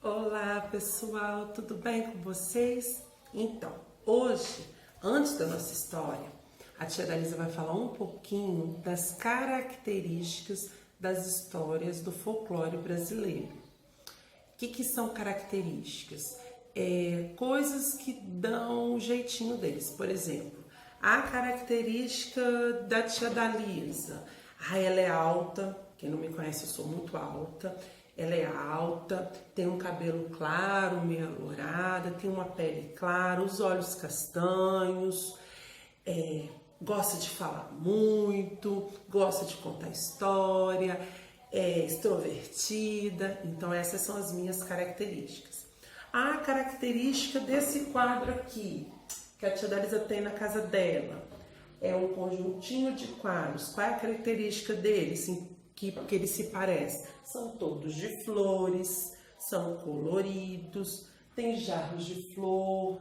Olá pessoal, tudo bem com vocês? Então, hoje, antes da nossa história, a tia Dalisa vai falar um pouquinho das características das histórias do folclore brasileiro. O que são características? Coisas que dão o jeitinho deles. Por exemplo, a característica da tia Dalisa. Ela é alta, quem não me conhece, eu sou muito alta. Ela é alta, tem um cabelo claro, meio alourada, tem uma pele clara, os olhos castanhos, gosta de falar muito, gosta de contar história, é extrovertida. Então essas são as minhas características. A característica desse quadro aqui, que a tia Dalisa tem na casa dela, é um conjuntinho de quadros. Qual é a característica dele? Assim, que eles se parecem? São todos de flores, são coloridos, tem jarros de flor,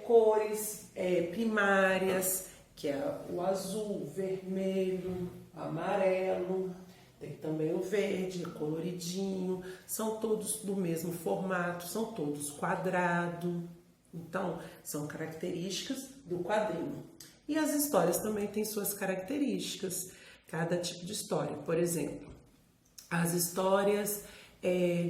cores primárias, que é o azul, vermelho, amarelo, tem também o verde, coloridinho, são todos do mesmo formato, são todos quadrados. Então, são características do quadrinho. E as histórias também têm suas características, cada tipo de história. Por exemplo, as histórias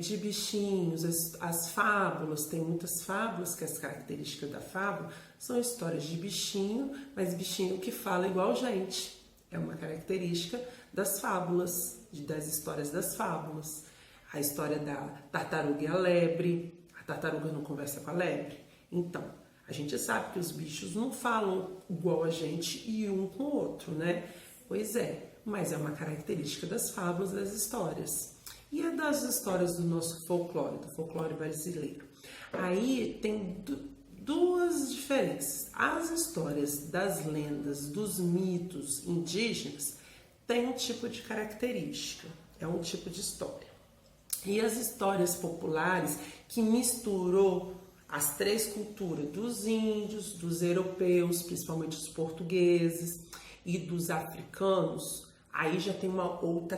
de bichinhos, as fábulas, tem muitas fábulas que as características da fábula são histórias de bichinho, mas bichinho que fala igual gente. É uma característica das fábulas, das histórias das fábulas. A história da tartaruga e a lebre, a tartaruga não conversa com a lebre. Então, a gente sabe que os bichos não falam igual a gente e um com o outro, né? Pois é, mas é uma característica das fábulas, das histórias. E é das histórias do nosso folclore, do folclore brasileiro. Aí tem duas diferenças. As histórias das lendas, dos mitos indígenas, têm um tipo de característica, é um tipo de história. E as histórias populares, que misturou as três culturas, dos índios, dos europeus, principalmente os portugueses, e dos africanos, aí já tem uma outra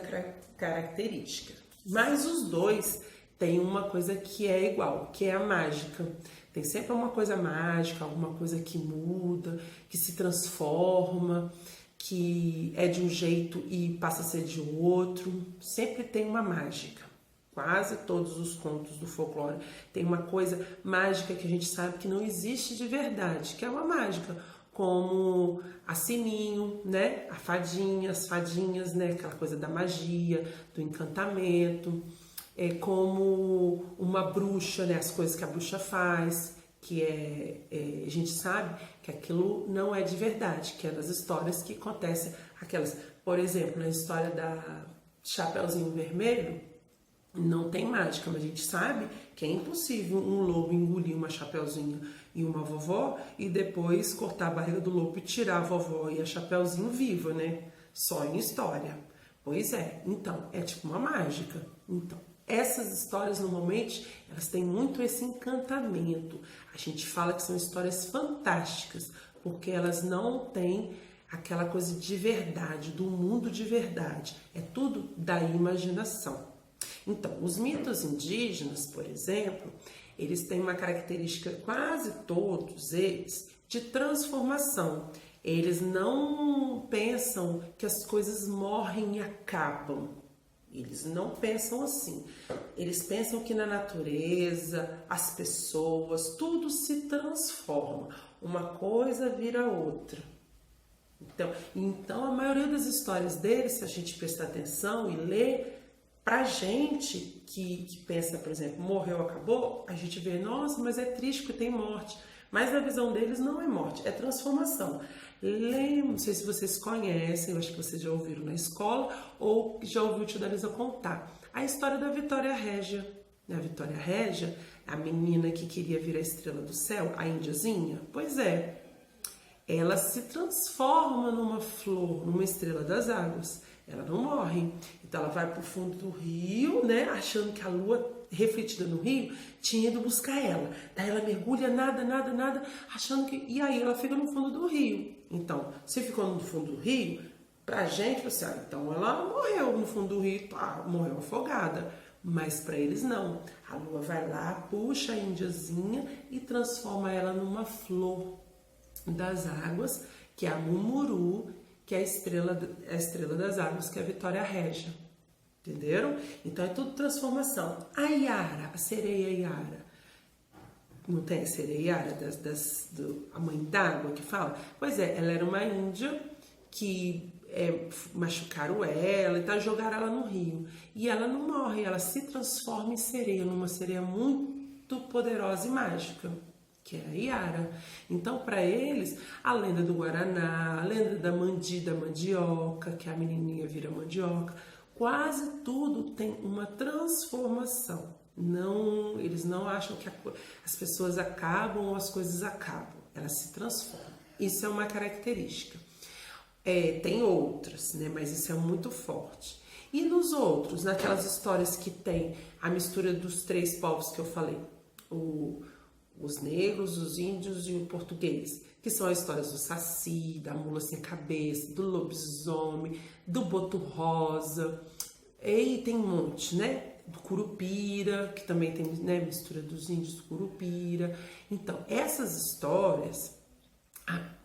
característica. Mas os dois têm uma coisa que é igual, que é a mágica. Tem sempre uma coisa mágica, alguma coisa que muda, que se transforma, que é de um jeito e passa a ser de outro. Sempre tem uma mágica. Quase todos os contos do folclore tem uma coisa mágica que a gente sabe que não existe de verdade, que é uma mágica, como a Sininho, né? As fadinhas, né? Aquela coisa da magia, do encantamento, como uma bruxa, né? As coisas que a bruxa faz, que a gente sabe que aquilo não é de verdade, que é das histórias que acontecem, aquelas, por exemplo, na história da Chapeuzinho Vermelho, não tem mágica, mas a gente sabe que é impossível um lobo engolir uma Chapeuzinho e uma vovó e depois cortar a barriga do lobo e tirar a vovó e a Chapeuzinho viva, né? Só em história. Pois é, então, é tipo uma mágica. Então, essas histórias, normalmente, elas têm muito esse encantamento. A gente fala que são histórias fantásticas, porque elas não têm aquela coisa de verdade, do mundo de verdade. É tudo da imaginação. Então, os mitos indígenas, por exemplo, eles têm uma característica, quase todos eles, de transformação. Eles não pensam que as coisas morrem e acabam. Eles não pensam assim. Eles pensam que na natureza, as pessoas, tudo se transforma. Uma coisa vira outra. Então a maioria das histórias deles, se a gente prestar atenção e ler, pra gente que pensa, por exemplo, morreu, acabou, a gente vê, nossa, mas é triste porque tem morte. Mas na visão deles não é morte, é transformação. Não sei se vocês conhecem, eu acho que vocês já ouviram na escola ou já ouviu o tio Dalisa contar a história da Vitória Régia. A Vitória Régia, a menina que queria vir a estrela do céu, a índiazinha, pois é, ela se transforma numa flor, numa estrela das águas. Ela não morre. Então ela vai pro fundo do rio, né? Achando que a lua refletida no rio tinha ido buscar ela. Daí ela mergulha, nada, achando que... E aí ela fica no fundo do rio. Então, se ficou no fundo do rio, pra gente, assim, então ela morreu no fundo do rio, morreu afogada. Mas para eles não. A lua vai lá, puxa a índiazinha e transforma ela numa flor das águas, que é a Mumuru, que é a estrela das águas, que é a Vitória Régia. Entenderam? Então é tudo transformação. A Yara, a sereia Yara. Não tem a sereia Yara, a mãe d'água que fala? Pois é, ela era uma índia que machucaram ela e tal, jogaram ela no rio. E ela não morre, ela se transforma em sereia, numa sereia muito poderosa e mágica, que é a Yara. Então, para eles, a lenda do Guaraná, a lenda da mandioca, que a menininha vira mandioca, quase tudo tem uma transformação. Não, eles não acham que as pessoas acabam ou as coisas acabam, elas se transformam. Isso é uma característica. Tem outras, né? Mas isso é muito forte. E nos outros, naquelas histórias que tem a mistura dos 3 povos que eu falei, os negros, os índios e o português, que são as histórias do Saci, da mula sem cabeça, do lobisomem, do boto rosa, e tem um monte, né? Do curupira, que também tem, né, mistura dos índios do curupira. Então, essas histórias,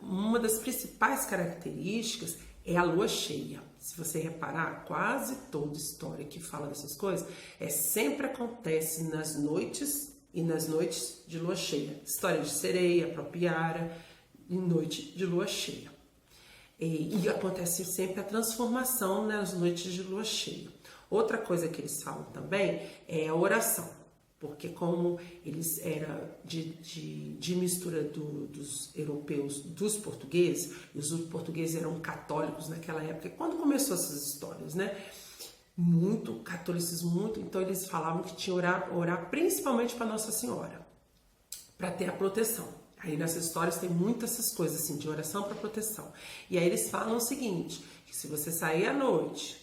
uma das principais características é a lua cheia. Se você reparar, quase toda história que fala dessas coisas sempre acontece nas noites e nas noites de lua cheia. História de sereia, a própria Yara, em noite de lua cheia. E acontece sempre a transformação nas noites de lua cheia. Outra coisa que eles falam também é a oração, porque como eles eram de mistura dos europeus, dos portugueses, e os portugueses eram católicos naquela época, quando começou essas histórias, né? Muito catolicismo, muito, então eles falavam que tinha orar principalmente para Nossa Senhora, para ter a proteção. Aí nessas histórias tem muitas essas coisas assim, de oração para proteção. E aí eles falam o seguinte, que se você sair à noite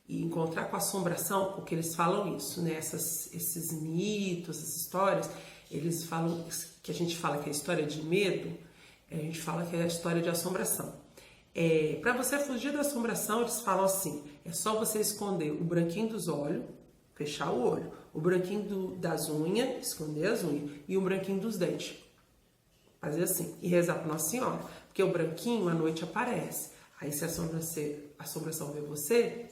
e encontrar com assombração, porque eles falam isso, né? Esses mitos, essas histórias, eles falam que a gente fala que é história de medo, a gente fala que é a história de assombração. Para você fugir da assombração, eles falam assim, é só você esconder o branquinho dos olhos, fechar o olho, o branquinho das unhas, esconder as unhas, e o branquinho dos dentes. Fazer assim, e rezar para Nossa Senhora, porque o branquinho à noite aparece. Aí se a assombração vê você,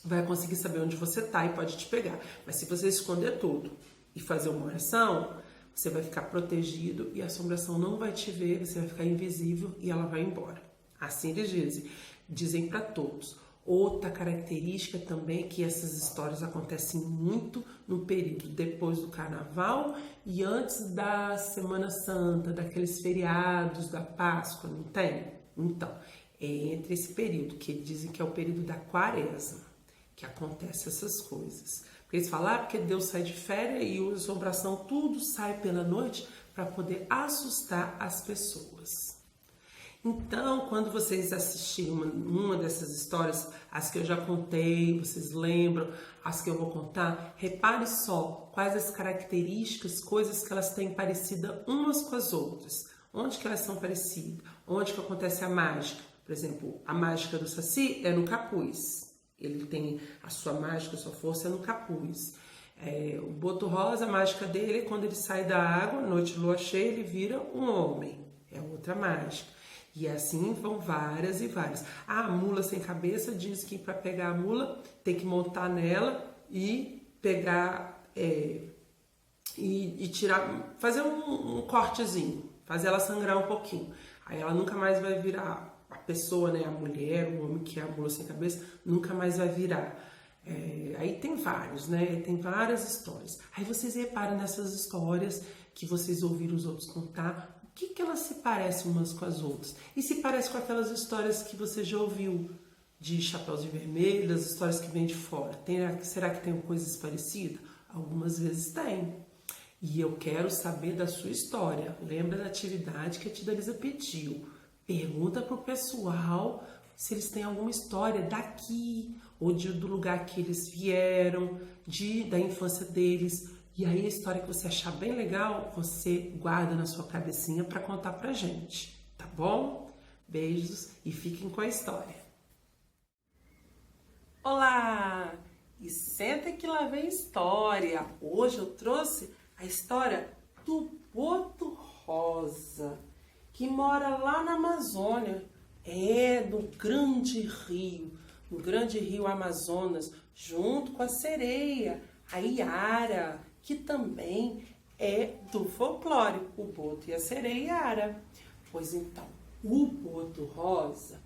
vai conseguir saber onde você tá e pode te pegar. Mas se você esconder tudo e fazer uma oração, você vai ficar protegido e a assombração não vai te ver, você vai ficar invisível e ela vai embora. Assim eles dizem para todos. Outra característica também é que essas histórias acontecem muito no período depois do Carnaval e antes da Semana Santa, daqueles feriados da Páscoa, não tem? Então, é entre esse período, que dizem que é o período da Quaresma, que acontece essas coisas. Porque eles falam, porque Deus sai de férias e a assombração tudo sai pela noite para poder assustar as pessoas. Então, quando vocês assistirem uma dessas histórias, as que eu já contei, vocês lembram, as que eu vou contar, repare só quais as características, coisas que elas têm parecida umas com as outras. Onde que elas são parecidas? Onde que acontece a mágica? Por exemplo, a mágica do Saci é no capuz. Ele tem a sua mágica, a sua força é no capuz. O boto rosa, a mágica dele é quando ele sai da água, noite de lua cheia, ele vira um homem. É outra mágica. E assim vão várias e várias. A mula sem cabeça diz que para pegar a mula tem que montar nela e pegar e tirar, fazer um cortezinho, fazer ela sangrar um pouquinho. Aí ela nunca mais vai virar a pessoa, né, a mulher, o homem que é a mula sem cabeça, nunca mais vai virar. Aí tem vários, né? Tem várias histórias. Aí vocês reparam nessas histórias que vocês ouviram os outros contar. O que elas se parecem umas com as outras? E se parece com aquelas histórias que você já ouviu de Chapeuzinho Vermelho, das histórias que vêm de fora? Será que tem coisas parecidas? Algumas vezes tem. E eu quero saber da sua história. Lembra da atividade que a Tia Dalisa pediu. Pergunta pro pessoal se eles têm alguma história daqui, ou do lugar que eles vieram, da infância deles. E aí a história que você achar bem legal, você guarda na sua cabecinha para contar pra gente, tá bom? Beijos e fiquem com a história. Olá! e senta que lá vem história. Hoje eu trouxe a história do Boto Rosa, que mora lá na Amazônia, no grande rio Amazonas, junto com a sereia, a Iara, que também é do folclore, o boto e a sereia Iara. Pois então, o Boto Rosa,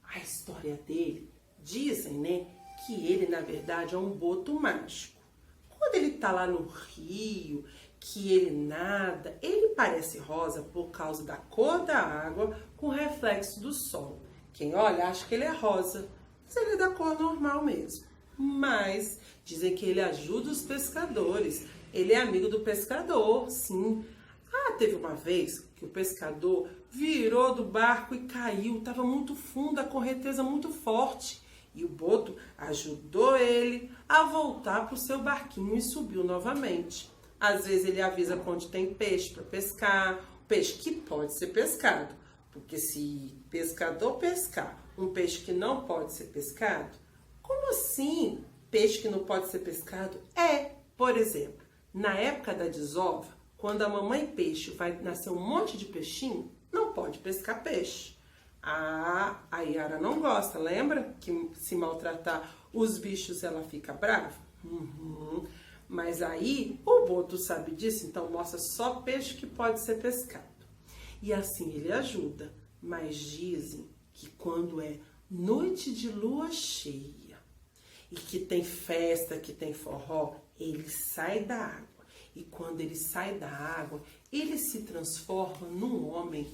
a história dele, dizem, né, que ele, na verdade, é um boto mágico. Quando ele tá lá no rio, que ele nada, ele parece rosa por causa da cor da água com o reflexo do sol. Quem olha acha que ele é rosa, mas ele é da cor normal mesmo. Mas dizem que ele ajuda os pescadores, ele é amigo do pescador, sim. Teve uma vez que o pescador virou do barco e caiu, estava muito fundo, a correnteza muito forte. E o boto ajudou ele a voltar para o seu barquinho e subiu novamente. Às vezes ele avisa onde tem peixe para pescar, peixe que pode ser pescado. Porque se pescador pescar um peixe que não pode ser pescado, como assim peixe que não pode ser pescado? Por exemplo, na época da desova, quando a mamãe peixe vai nascer um monte de peixinho, não pode pescar peixe. A Iara não gosta, lembra? Que se maltratar os bichos ela fica brava? Mas aí o boto sabe disso, então mostra só peixe que pode ser pescado. E assim ele ajuda, mas dizem que quando é noite de lua cheia e que tem festa, que tem forró, ele sai da água. E quando ele sai da água, ele se transforma num homem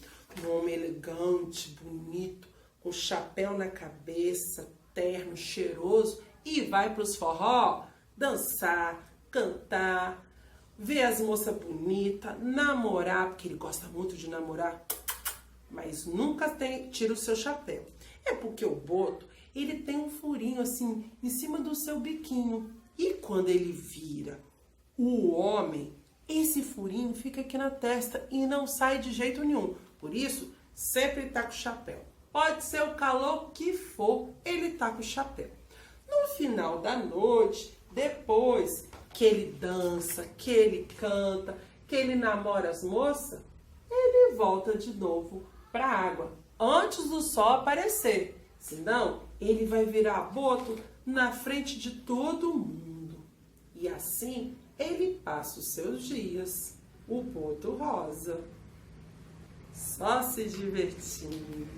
elegante, bonito, com chapéu na cabeça, terno, cheiroso, e vai para os forró dançar, cantar, ver as moças bonitas, namorar, porque ele gosta muito de namorar, mas nunca tira o seu chapéu. É porque o boto, ele tem um furinho assim, em cima do seu biquinho. E quando ele vira o homem, esse furinho fica aqui na testa e não sai de jeito nenhum. Por isso, sempre tá com o chapéu. Pode ser o calor que for, ele tá com o chapéu. No final da noite, depois que ele dança, que ele canta, que ele namora as moças, ele volta de novo para a água, antes do sol aparecer. Senão, ele vai virar boto na frente de todo mundo. E assim, ele passa os seus dias, o Boto Rosa, só se divertindo.